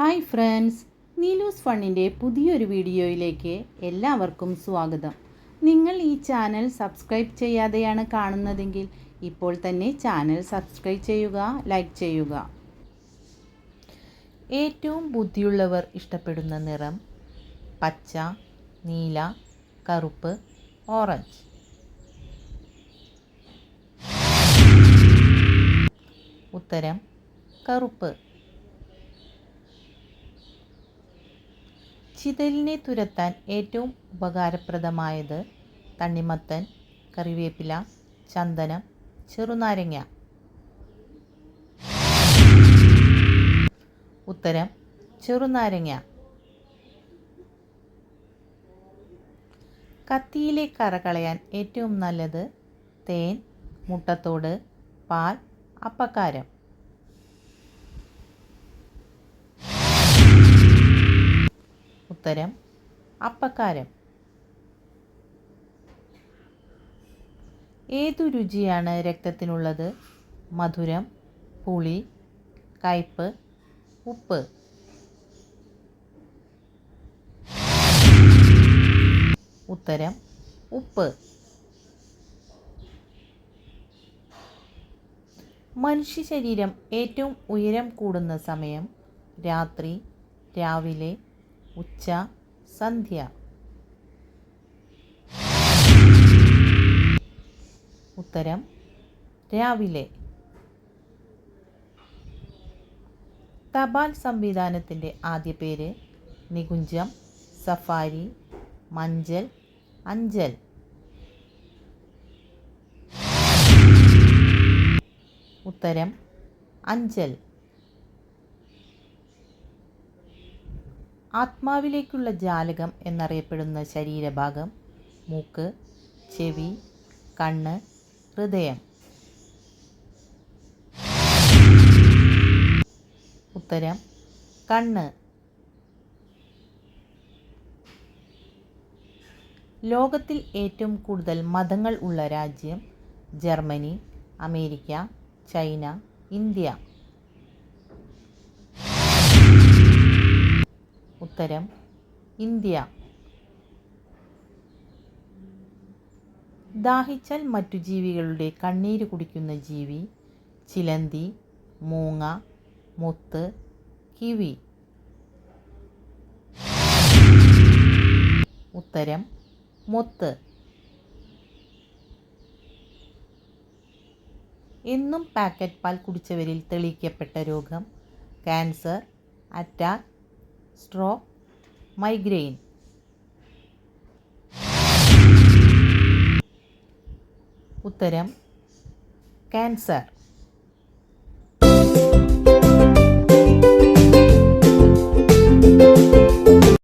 Hi friends, നീലൂസ് ഫണ്ണിൻ്റെ പുതിയൊരു വീഡിയോയിലേക്ക് എല്ലാവർക്കും സ്വാഗതം. നിങ്ങൾ ഈ ചാനൽ സബ്സ്ക്രൈബ് ചെയ്യാതെയാണ് കാണുന്നതെങ്കിൽ ഇപ്പോൾ തന്നെ ചാനൽ സബ്സ്ക്രൈബ് ചെയ്യുക, ലൈക്ക് ചെയ്യുക. ഏറ്റവും ബുദ്ധിയുള്ളവർ ഇഷ്ടപ്പെടുന്ന നിറം പച്ച, നീല, കറുപ്പ്, ഓറഞ്ച്. ഉത്തരം കറുപ്പ്. ചിതലിനെ തുരത്താൻ ഏറ്റവും ഉപകാരപ്രദമായത് തണ്ണിമത്തൻ, കറിവേപ്പില, ചന്ദനം, ചെറുനാരങ്ങ. ഉത്തരം ചെറുനാരങ്ങ. കത്തിയിലെ കറ കളയാൻ ഏറ്റവും നല്ലത് തേൻ, മുട്ടത്തോട്, പാൽ, അപ്പക്കാരം. ഉത്തരം അപ്പക്കാരം. ഏതു രുചിയാണ് രക്തത്തിനുള്ളത്? മധുരം, പുളി, കയ്പ്, ഉപ്പ്. ഉത്തരം ഉപ്പ്. മനുഷ്യ ശരീരം ഏറ്റവും ഉയരം കൂടുന്ന സമയം രാത്രി, രാവിലെ, ഉച്ച, സന്ധ്യ. ഉത്തരം രാവിലെ. തപാൽ സംവിധാനത്തിൻ്റെ ആദ്യ പേര് നികുഞ്ചം, സഫാരി, മഞ്ചൽ, അഞ്ചൽ. ഉത്തരം അഞ്ചൽ. ആത്മാവിലേക്കുള്ള ജാലകം എന്നറിയപ്പെടുന്ന ശരീരഭാഗം മൂക്ക്, ചെവി, കണ്ണ്, ഹൃദയം. ഉത്തരം കണ്ണ്. ലോകത്തിൽ ഏറ്റവും കൂടുതൽ മതങ്ങൾ ഉള്ള രാജ്യം ജർമ്മനി, അമേരിക്ക, ചൈന, ഇന്ത്യ. ഉത്തരം ഇന്ത്യ. ദാഹിച്ചാൽ മറ്റു ജീവികളുടെ കണ്ണീര് കുടിക്കുന്ന ജീവി ചിലന്തി, മൂങ്ങ, മുത്ത്, കിവി. ഉത്തരം മുത്ത്. എന്നും പാക്കറ്റ് പാൽ കുടിച്ചവരിൽ തെളിയിക്കപ്പെട്ട രോഗം ക്യാൻസർ, അറ്റാക്ക്, സ്ട്രോക്ക്, മൈഗ്രെയിൻ. ഉത്തരം ക്യാൻസർ.